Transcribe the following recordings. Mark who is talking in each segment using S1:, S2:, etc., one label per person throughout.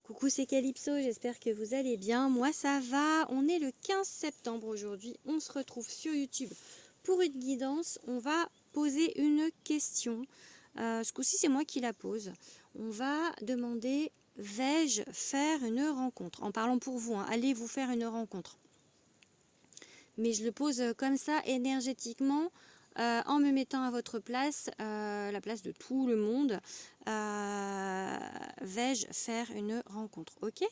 S1: Coucou, c'est Calypso, j'espère que vous allez bien. Moi, ça va. On est le 15 septembre aujourd'hui. On se retrouve sur YouTube pour une guidance. On va poser une question. Ce coup-ci, c'est moi qui la pose. On va demander, vais-je faire une rencontre? En parlant pour vous, hein, allez vous faire une rencontre. Mais je le pose comme ça, énergétiquement, en me mettant à votre place, la place de tout le monde. Vais-je faire une rencontre? Ok.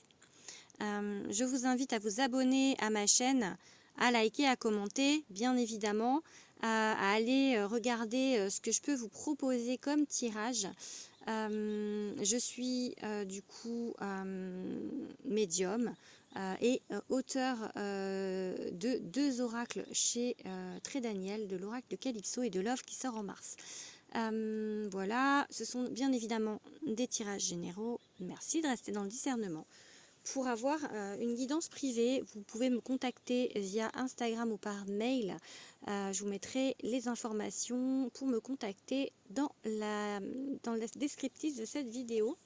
S1: Je vous invite à vous abonner à ma chaîne, à liker, à commenter, bien évidemment, à aller regarder ce que je peux vous proposer comme tirage. Je suis du coup médium et auteur de 2 oracles chez Très Daniel, de l'oracle de Calypso et de Love qui sort en mars. Voilà, ce sont bien évidemment des tirages généraux. Merci de rester dans le discernement. Pour avoir une guidance privée, vous pouvez me contacter via Instagram ou par mail. Je vous mettrai les informations pour me contacter dans le descriptif de cette vidéo.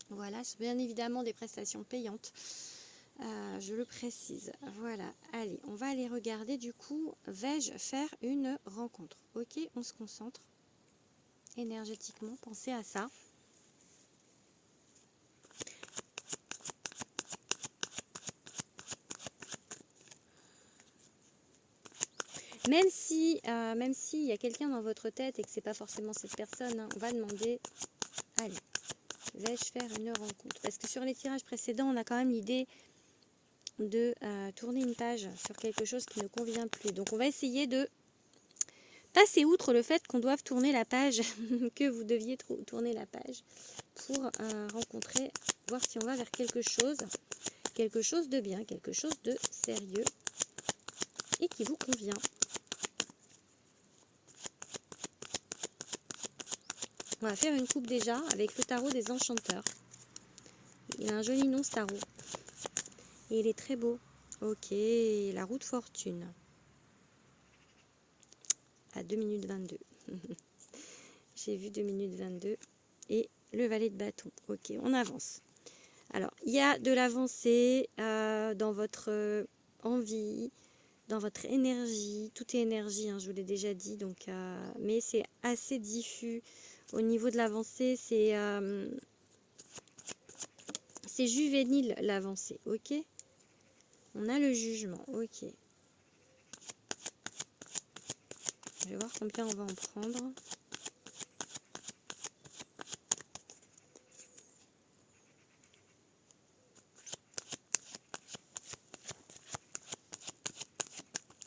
S1: Voilà, c'est bien évidemment des prestations payantes. Je le précise. Voilà, allez, on va aller regarder du coup, vais-je faire une rencontre? Ok, on se concentre énergétiquement, pensez à ça. Même si il y a quelqu'un dans votre tête et que c'est pas forcément cette personne, hein, on va demander, allez, vais-je faire une rencontre? Parce que sur les tirages précédents, on a quand même l'idée de tourner une page sur quelque chose qui ne convient plus. Donc on va essayer de passer outre le fait qu'on doive tourner la page, que vous deviez tourner la page pour rencontrer, voir si on va vers quelque chose de bien, quelque chose de sérieux et qui vous convient. On va faire une coupe déjà avec le tarot des enchanteurs. Il a un joli nom, ce tarot. Et il est très beau. Ok, la roue de fortune. À 2 minutes 22. J'ai vu 2 minutes 22. Et le valet de bâton. Ok, on avance. Alors, il y a de l'avancée dans votre envie, dans votre énergie. Tout est énergie, hein, je vous l'ai déjà dit. Donc, mais c'est assez diffus. Au niveau de l'avancée, c'est juvénile l'avancée, ok? On a le jugement, ok. Je vais voir combien on va en prendre.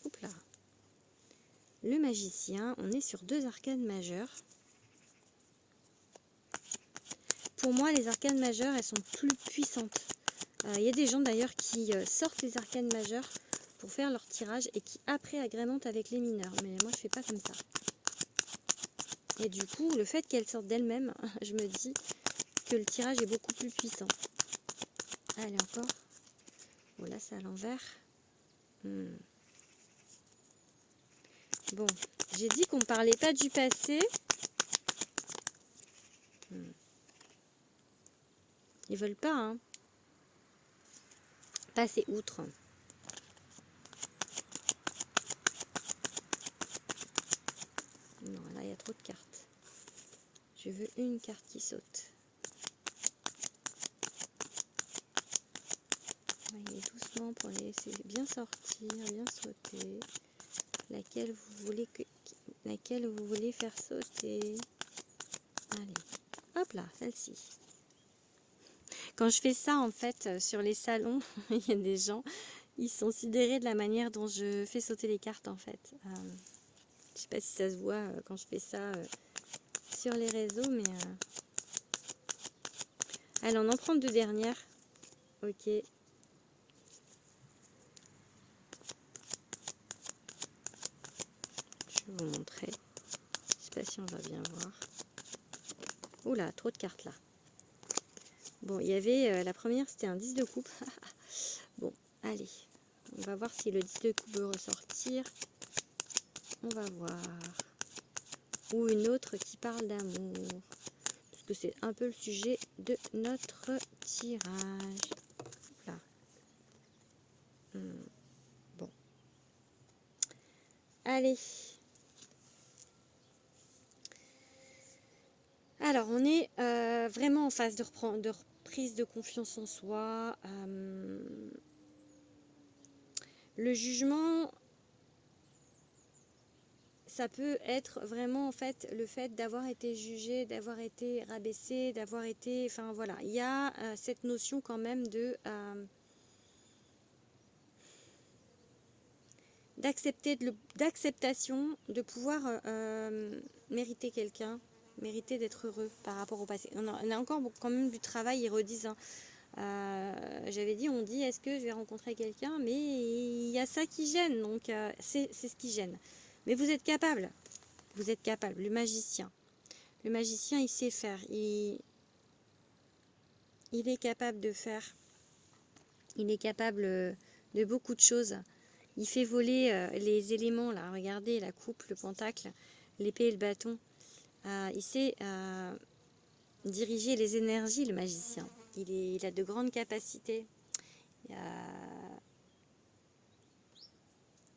S1: Oups là. Le magicien, on est sur 2 arcanes majeures. Pour moi, les arcanes majeures, elles sont plus puissantes. Il y a des gens d'ailleurs qui sortent les arcanes majeures pour faire leur tirage et qui après agrémentent avec les mineurs. Mais moi, je fais pas comme ça. Et du coup, le fait qu'elles sortent d'elles-mêmes, je me dis que le tirage est beaucoup plus puissant. Allez, encore. Bon, là, c'est à l'envers. Bon, j'ai dit qu'on ne parlait pas du passé. Ils veulent pas, hein. Passer outre. Non, là, il y a trop de cartes. Je veux une carte qui saute. Voyez doucement pour les laisser bien sortir, bien sauter. Laquelle vous voulez faire sauter? Allez, hop là, celle-ci. Quand je fais ça, en fait, sur les salons, il y a des gens, ils sont sidérés de la manière dont je fais sauter les cartes, en fait. Je sais pas si ça se voit quand je fais ça sur les réseaux, mais... Allez, on en prend 2 dernières. Ok. Je vais vous montrer. Je sais pas si on va bien voir. Oula, trop de cartes là. Bon, il y avait la première, c'était un 10 de coupe. Bon, allez. On va voir si le 10 de coupe veut ressortir. On va voir. Ou une autre qui parle d'amour. puisque c'est un peu le sujet de notre tirage. Là. Bon. Allez. Alors, on est vraiment en phase de reprise de confiance en soi. Le jugement, ça peut être vraiment en fait le fait d'avoir été jugé, d'avoir été rabaissé, d'avoir été... Enfin voilà, il y a cette notion quand même de... d'acceptation, de pouvoir mériter quelqu'un, mériter d'être heureux par rapport au passé. On a encore quand même du travail, ils redisent. Hein. J'avais dit, on dit, est-ce que je vais rencontrer quelqu'un? Mais il y a ça qui gêne, donc c'est ce qui gêne. Mais vous êtes capable, le magicien. Le magicien, il sait faire, il est capable de faire, il est capable de beaucoup de choses. Il fait voler les éléments, là, regardez, la coupe, le pentacle, l'épée et le bâton. Il sait diriger les énergies, le magicien. Il a de grandes capacités.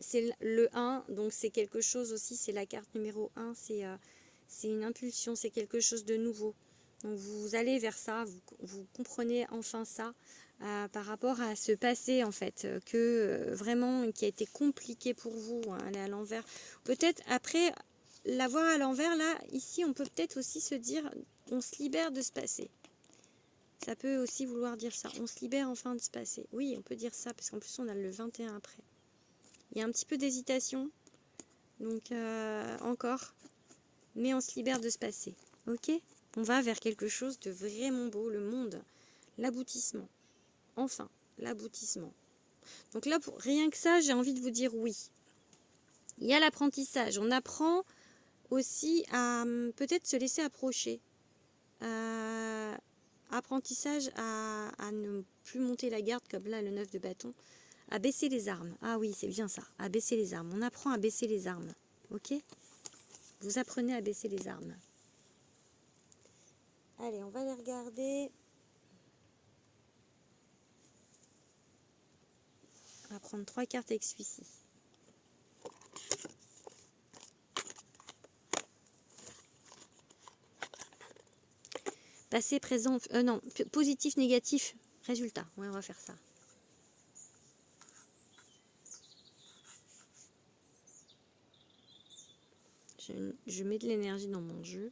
S1: C'est le 1, donc c'est quelque chose aussi, c'est la carte numéro 1, c'est une impulsion, c'est quelque chose de nouveau. Donc vous allez vers ça, vous comprenez enfin ça par rapport à ce passé en fait, vraiment qui a été compliqué pour vous, hein, aller à l'envers. Peut-être après l'avoir à l'envers, là, ici, on peut peut-être aussi se dire, on se libère de ce passé. Ça peut aussi vouloir dire ça, on se libère enfin de ce passé. Oui, on peut dire ça, parce qu'en plus on a le 21 après. Il y a un petit peu d'hésitation, donc encore, mais on se libère de ce passé, ok? On va vers quelque chose de vraiment beau, le monde, l'aboutissement, enfin, l'aboutissement. Donc là, rien que ça, j'ai envie de vous dire oui. Il y a l'apprentissage, on apprend aussi à peut-être se laisser approcher. Apprentissage à ne plus monter la garde, comme là, le 9 de bâton. À baisser les armes. Ah oui, c'est bien ça. À baisser les armes. On apprend à baisser les armes. Ok? Vous apprenez à baisser les armes. Allez, on va les regarder. On va prendre 3 cartes avec celui-ci. Passé, présent... non, positif, négatif, résultat. Ouais, on va faire ça. Je mets de l'énergie dans mon jeu.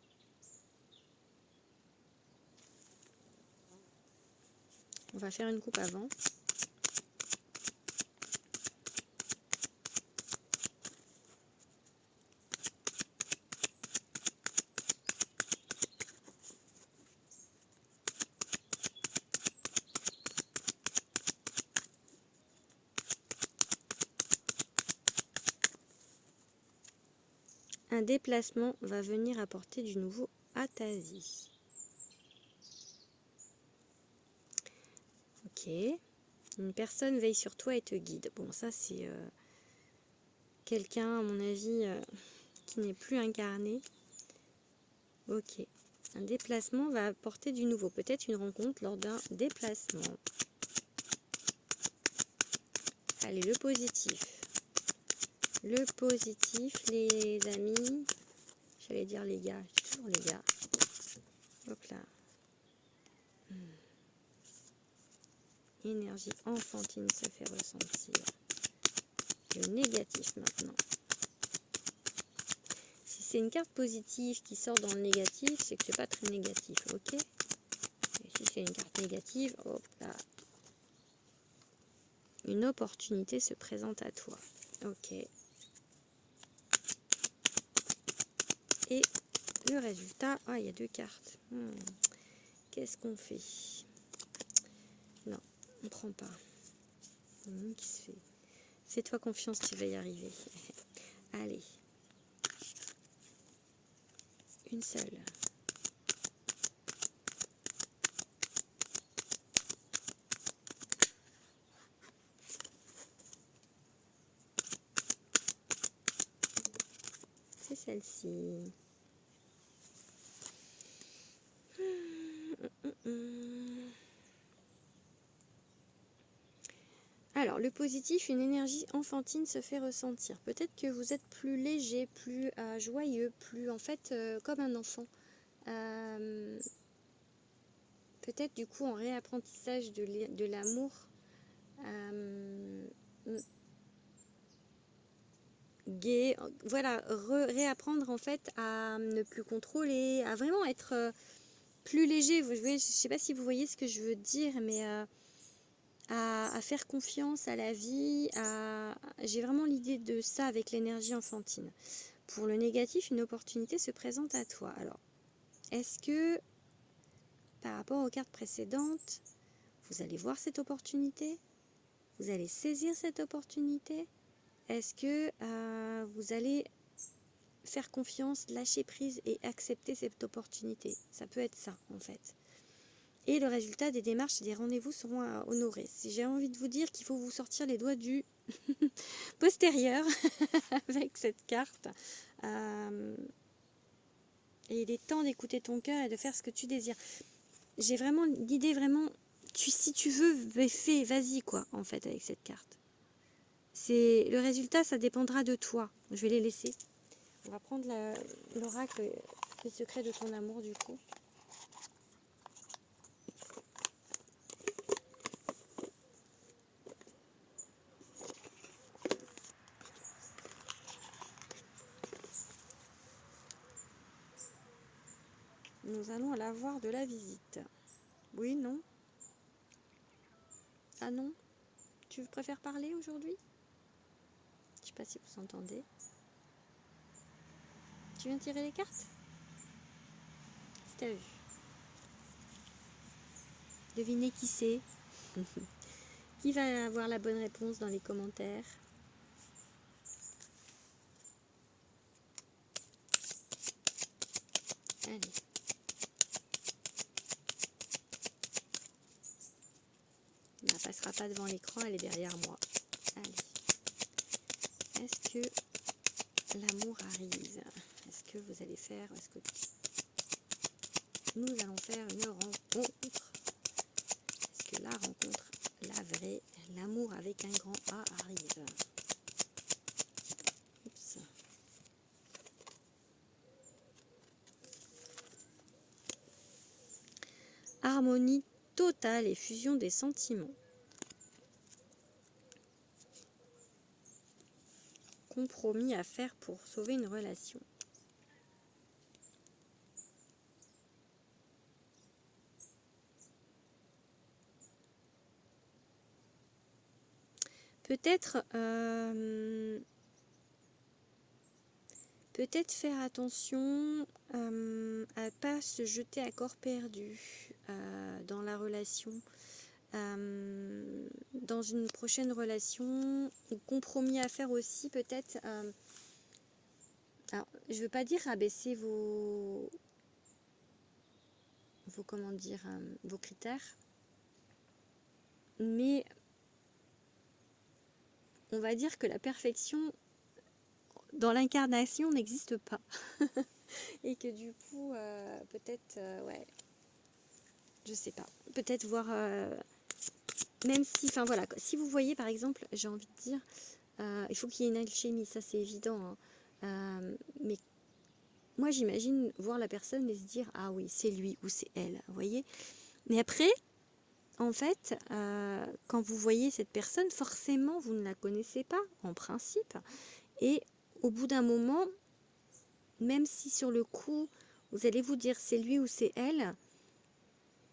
S1: On va faire une coupe avant. Un déplacement va venir apporter du nouveau à ta vie. Ok. Une personne veille sur toi et te guide. Bon, ça c'est quelqu'un, à mon avis, qui n'est plus incarné. Ok. Un déplacement va apporter du nouveau. Peut-être une rencontre lors d'un déplacement. Allez, le positif. Le positif, les amis. J'allais dire les gars. Toujours les gars. Hop là. Énergie enfantine se fait ressentir. Le négatif maintenant. Si c'est une carte positive qui sort dans le négatif, c'est que c'est pas très négatif, ok? Et si c'est une carte négative, hop là. Une opportunité se présente à toi. Ok. Et le résultat, ah, il y a 2 cartes. Qu'est-ce qu'on fait? Non, on ne prend pas. Qui se fait? Fais-toi confiance, tu vas y arriver. Allez. Une seule. C'est celle-ci. Alors, le positif, une énergie enfantine se fait ressentir. Peut-être que vous êtes plus léger, plus joyeux, plus en fait comme un enfant. Peut-être du coup en réapprentissage de l'amour. Gai, voilà, réapprendre en fait à ne plus contrôler, à vraiment être plus léger. Vous voyez, je ne sais pas si vous voyez ce que je veux dire, mais à faire confiance à la vie. J'ai vraiment l'idée de ça avec l'énergie enfantine. Pour le négatif, une opportunité se présente à toi. Alors, est-ce que par rapport aux cartes précédentes, vous allez voir cette opportunité? Vous allez saisir cette opportunité? Est-ce que vous allez faire confiance, lâcher prise et accepter cette opportunité? Ça peut être ça, en fait. Et le résultat des démarches et des rendez-vous seront honorés. Si j'ai envie de vous dire qu'il faut vous sortir les doigts du postérieur avec cette carte. Et il est temps d'écouter ton cœur et de faire ce que tu désires. J'ai vraiment l'idée, vraiment, si tu veux, fais, vas-y, quoi, en fait, avec cette carte. Le résultat, ça dépendra de toi. Je vais les laisser. On va prendre l'oracle, les secrets de ton amour, du coup. Nous allons aller avoir de la visite. Oui, non? Ah non? Tu préfères parler aujourd'hui? Je ne sais pas si vous entendez. Tu viens tirer les cartes? Si t'as vu. Devinez qui c'est. Qui va avoir la bonne réponse dans les commentaires? Allez. Elle ne passera pas devant l'écran, elle est derrière moi. Allez. Est-ce que l'amour arrive? Est-ce que vous allez faire? Est-ce que nous allons faire une rencontre? Est-ce que la rencontre, la vraie, l'amour avec un grand A arrive? Oups. Harmonie totale et fusion des sentiments. Compromis à faire pour sauver une relation. Peut-être faire attention à ne pas se jeter à corps perdu dans la relation. Dans une prochaine relation, compromis à faire aussi peut-être. Alors, je ne veux pas dire abaisser vos comment dire, vos critères, mais on va dire que la perfection dans l'incarnation n'existe pas. Et que du coup, peut-être, ouais, je sais pas, peut-être voir, même si, enfin voilà, si vous voyez par exemple, j'ai envie de dire, il faut qu'il y ait une alchimie, ça c'est évident, hein, mais moi j'imagine voir la personne et se dire, ah oui, c'est lui ou c'est elle, vous voyez. Mais après, en fait, quand vous voyez cette personne, forcément vous ne la connaissez pas, en principe, et au bout d'un moment, même si sur le coup, vous allez vous dire c'est lui ou c'est elle,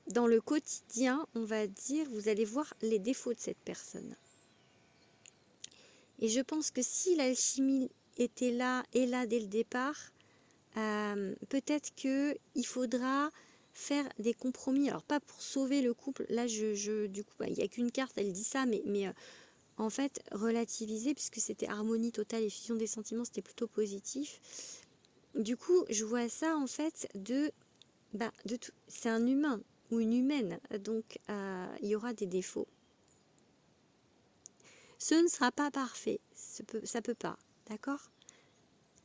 S1: dans le quotidien, on va dire, vous allez voir les défauts de cette personne. Et je pense que si l'alchimie était là et là dès le départ, peut-être qu'il faudra faire des compromis. Alors pas pour sauver le couple, là du coup, il n'y a qu'une carte, elle dit ça, mais en fait, relativiser, puisque c'était harmonie totale et fusion des sentiments, c'était plutôt positif. Du coup, je vois ça en fait c'est un humain ou une humaine, donc il y aura des défauts. Ce ne sera pas parfait, ça peut pas, d'accord?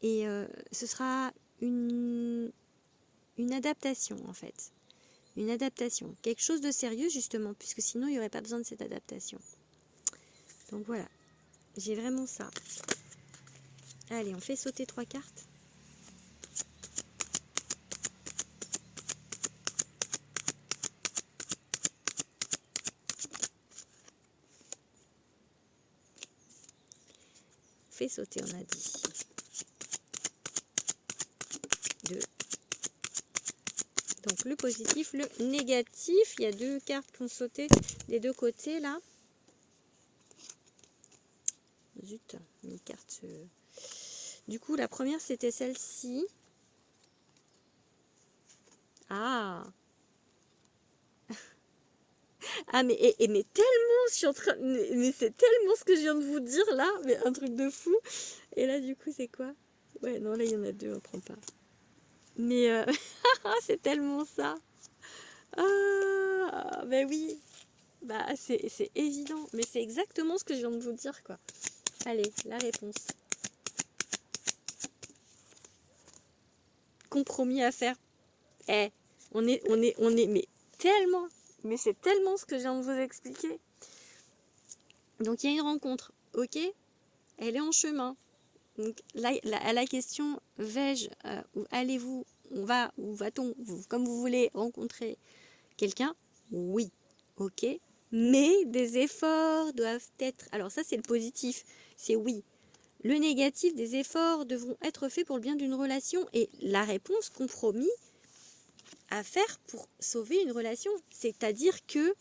S1: Et ce sera une adaptation en fait, une adaptation, quelque chose de sérieux justement, puisque sinon il n'y aurait pas besoin de cette adaptation. Donc voilà, j'ai vraiment ça. Allez, on fait sauter 3 cartes. Fait sauter, on a dit. 2. Donc le positif, le négatif. Il y a 2 cartes qui ont sauté des 2 côtés là. Zut, une carte. Du coup, la première c'était celle-ci. Ah, ah mais tellement, je suis en train, mais c'est tellement ce que je viens de vous dire là, mais un truc de fou. Et là du coup c'est quoi? Ouais, non, là il y en a 2, on prend pas. Mais c'est tellement ça. Ah, ben oui. Bah c'est évident, mais c'est exactement ce que je viens de vous dire quoi. Allez, la réponse. Compromis à faire. Eh, on est, mais tellement, mais c'est tellement ce que je viens de vous expliquer. Donc il y a une rencontre, ok? Elle est en chemin. Donc là, à la question, vais-je, ou allez-vous, on va, ou va-t-on, comme vous voulez, rencontrer quelqu'un? Oui, ok. Mais des efforts doivent être, alors ça c'est le positif, c'est oui. Le négatif, des efforts devront être faits pour le bien d'une relation. Et la réponse, compromis à faire pour sauver une relation. C'est-à-dire que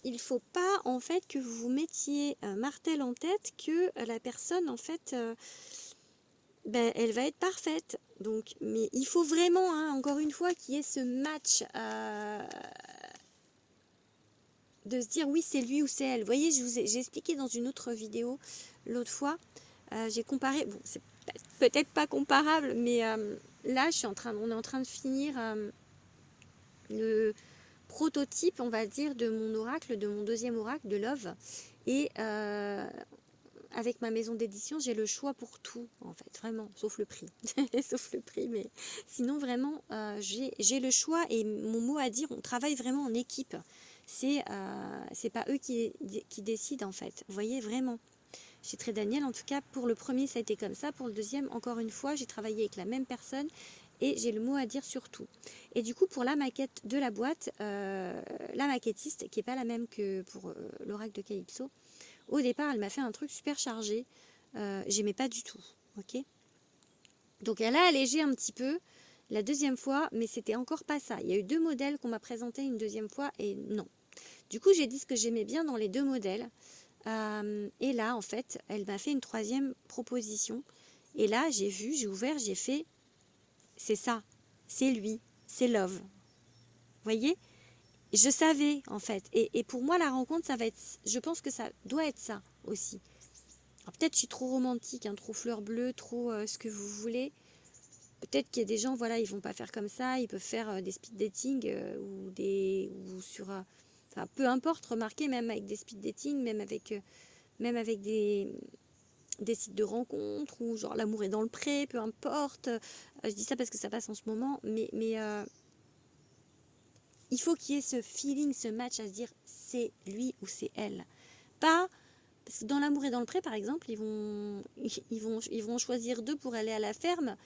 S1: il ne faut pas en fait que vous vous mettiez un martel en tête que la personne en fait ben, elle va être parfaite. Donc, mais il faut vraiment, hein, encore une fois, qu'il y ait ce match de se dire oui c'est lui ou c'est elle. Vous voyez, j'ai expliqué dans une autre vidéo l'autre fois, j'ai comparé, bon c'est peut-être pas comparable, mais là on est en train de finir le prototype, on va dire, de mon oracle, de mon deuxième oracle de Love. Et avec ma maison d'édition, j'ai le choix pour tout, en fait, vraiment, sauf le prix. Sauf le prix, mais sinon, vraiment, j'ai le choix et mon mot à dire, on travaille vraiment en équipe. C'est pas eux qui décident, en fait. Vous voyez, vraiment. Chez Très Daniel, en tout cas, pour le premier, ça a été comme ça. Pour le deuxième, encore une fois, j'ai travaillé avec la même personne et j'ai le mot à dire sur tout. Et du coup, pour la maquette de la boîte, la maquettiste, qui n'est pas la même que pour l'oracle de Calypso, au départ, elle m'a fait un truc super chargé. J'aimais pas du tout. Ok. Donc, elle a allégé un petit peu la deuxième fois, mais c'était encore pas ça. Il y a eu 2 modèles qu'on m'a présentés une deuxième fois et non. Du coup, j'ai dit ce que j'aimais bien dans les 2 modèles. Et là, en fait, elle m'a fait une 3e proposition. Et là, j'ai ouvert, j'ai fait, c'est ça, c'est lui, c'est Love. Vous voyez? Je savais, en fait. Et pour moi, la rencontre, ça va être, je pense que ça doit être ça aussi. Alors peut-être je suis trop romantique, hein, trop fleur bleue, trop ce que vous voulez. Peut-être qu'il y a des gens, voilà, ils vont pas faire comme ça, ils peuvent faire des speed dating ou sur, enfin, peu importe, remarquez, même avec des speed dating, même avec des sites de rencontres ou genre l'amour est dans le pré, peu importe. Je dis ça parce que ça passe en ce moment, mais il faut qu'il y ait ce feeling, ce match à se dire c'est lui ou c'est elle. Pas parce que dans l'amour et dans le pré, par exemple, ils vont choisir 2 pour aller à la ferme,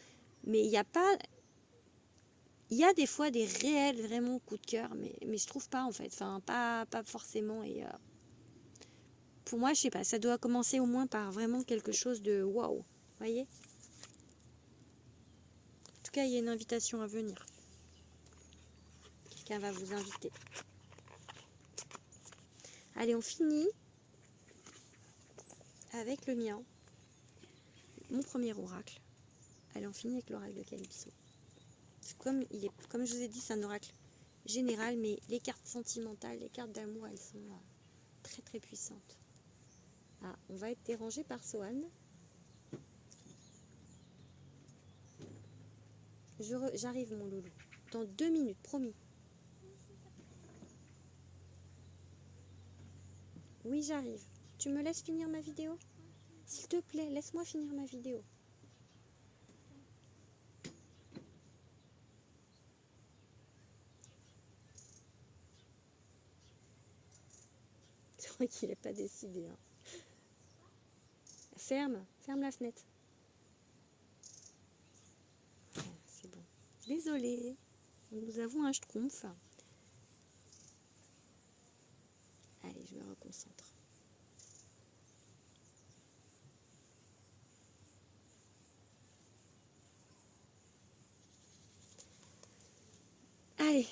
S1: mais il n'y a pas, il y a des fois des réels vraiment coups de cœur, mais je trouve pas en fait, enfin pas forcément. Et pour moi, je sais pas, ça doit commencer au moins par vraiment quelque chose de waouh, voyez. En tout cas, il y a une invitation à venir. Quelqu'un va vous inviter. Allez, on finit avec le mien, mon premier oracle. Allez, on finit avec l'oracle de Calypso. Comme je vous ai dit, c'est un oracle général, mais les cartes sentimentales, les cartes d'amour, elles sont très très puissantes. Ah, on va être dérangé par Sohan. J'arrive, mon loulou. Dans 2 minutes, promis. Oui, j'arrive. Tu me laisses finir ma vidéo? S'il te plaît, laisse-moi finir ma vidéo. C'est vrai qu'il n'est pas décidé. Hein. ferme la fenêtre. Voilà, c'est bon. Désolée, nous avons un schtroumpf. Allez, je me reconcentre. Allez,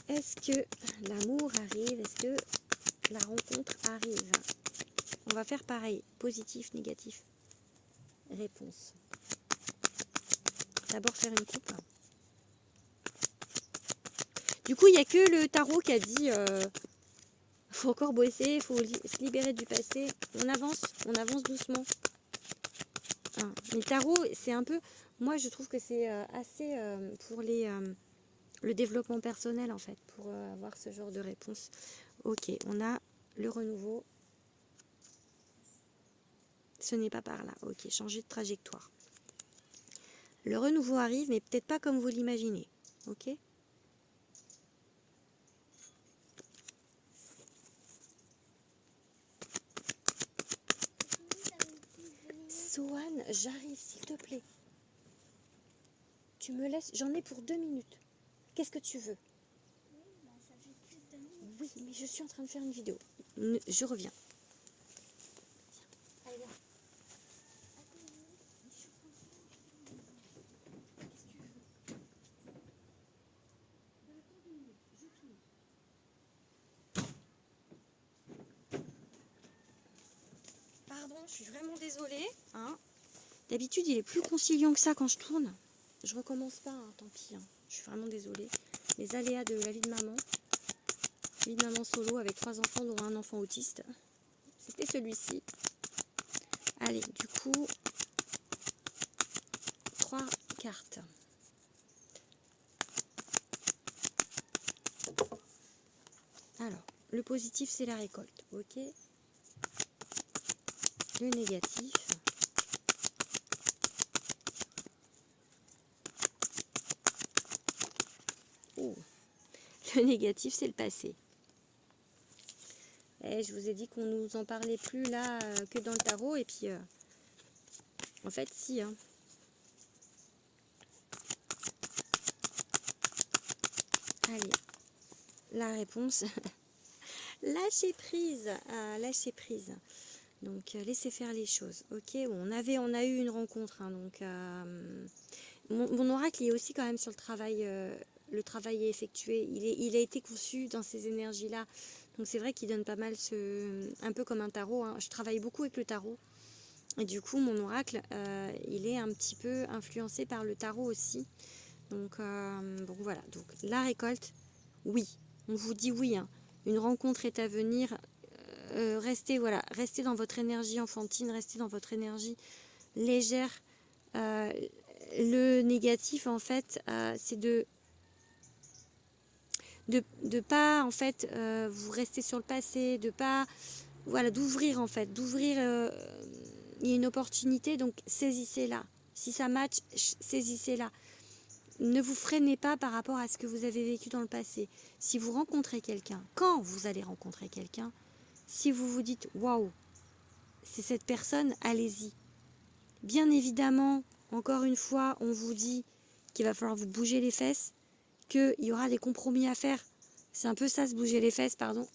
S1: est-ce que l'amour arrive? Est-ce que la rencontre arrive? On va faire pareil, positif, négatif. Réponse. D'abord faire une coupe. Du coup, il n'y a que le tarot qui a dit faut encore bosser, il faut se libérer du passé. On avance doucement. Hein. Mais le tarot, c'est un peu... Moi, je trouve que c'est assez pour le développement personnel, en fait, pour avoir ce genre de réponse. Ok, on a le renouveau. Ce n'est pas par là. Ok, changer de trajectoire. Le renouveau arrive, mais peut-être pas comme vous l'imaginez. Ok ? Sohan, j'arrive, s'il te plaît. Tu me laisses, j'en ai pour 2 minutes. Qu'est-ce que tu veux? Oui, mais je suis en train de faire une vidéo. Je reviens. Allez, viens. Pardon, je suis vraiment désolée. Hein. D'habitude, il est plus conciliant que ça quand je tourne. Je recommence pas, hein, tant pis. Hein. Je suis vraiment désolée. Les aléas de la vie de maman. Vie de maman solo avec 3 enfants, dont un enfant autiste. C'était celui-ci. Allez, du coup, 3 cartes. Alors, le positif, c'est la récolte. Ok. Le négatif. Oh. Le négatif, c'est le passé. Et je vous ai dit qu'on nous en parlait plus là que dans le tarot. Et puis, en fait, si. Hein. Allez, la réponse. Lâcher prise. Lâcher prise. Donc, laissez faire les choses. Ok, on a eu une rencontre. Hein, donc, mon oracle est aussi quand même sur le travail. Le travail est effectué. Il a été conçu dans ces énergies-là. Donc, c'est vrai qu'il donne pas mal un peu comme un tarot. Hein. Je travaille beaucoup avec le tarot. Et du coup, mon oracle, il est un petit peu influencé par le tarot aussi. Donc voilà. Donc, la récolte, oui. On vous dit oui. Hein. Une rencontre est à venir. Restez dans votre énergie enfantine, restez dans votre énergie légère. Le négatif, en fait, c'est de pas, en fait, vous rester sur le passé, de pas, voilà, d'ouvrir, en fait, d'ouvrir. Il y a une opportunité, donc saisissez-la. Si ça match, saisissez-la. Ne vous freinez pas par rapport à ce que vous avez vécu dans le passé. Si vous rencontrez quelqu'un, quand vous allez rencontrer quelqu'un, si vous vous dites waouh, c'est cette personne, allez-y. Bien évidemment, encore une fois, on vous dit qu'il va falloir vous bouger les fesses, qu'il y aura des compromis à faire. C'est un peu ça, se bouger les fesses, pardon.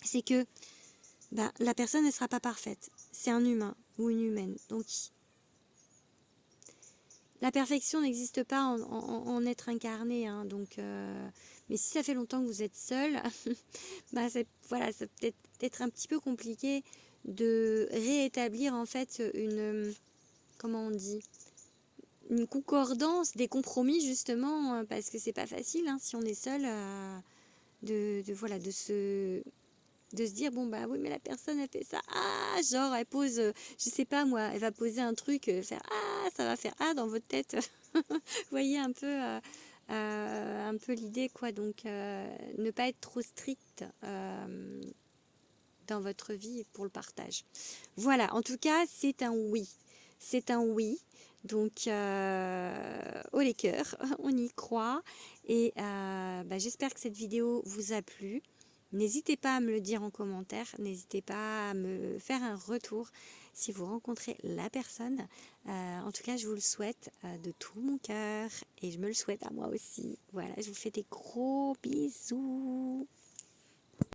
S1: C'est que la personne ne sera pas parfaite. C'est un humain ou une humaine. Donc, la perfection n'existe pas en être incarné. Hein, donc, mais si ça fait longtemps que vous êtes seul, voilà, ça peut être un petit peu compliqué de réétablir en fait comment on dit, une concordance, des compromis justement, parce que c'est pas facile hein, si on est seul de se dire bon bah oui mais la personne elle fait ça, genre elle pose je sais pas moi, elle va poser un truc, faire ça va faire dans votre tête. Vous voyez un peu l'idée quoi. Donc ne pas être trop strict dans votre vie pour le partage. Voilà, en tout cas c'est un oui. Donc haut les cœurs, on y croit. Et j'espère que cette vidéo vous a plu. N'hésitez pas à me le dire en commentaire, n'hésitez pas à me faire un retour si vous rencontrez la personne. En tout cas, je vous le souhaite de tout mon cœur et je me le souhaite à moi aussi. Voilà, je vous fais des gros bisous.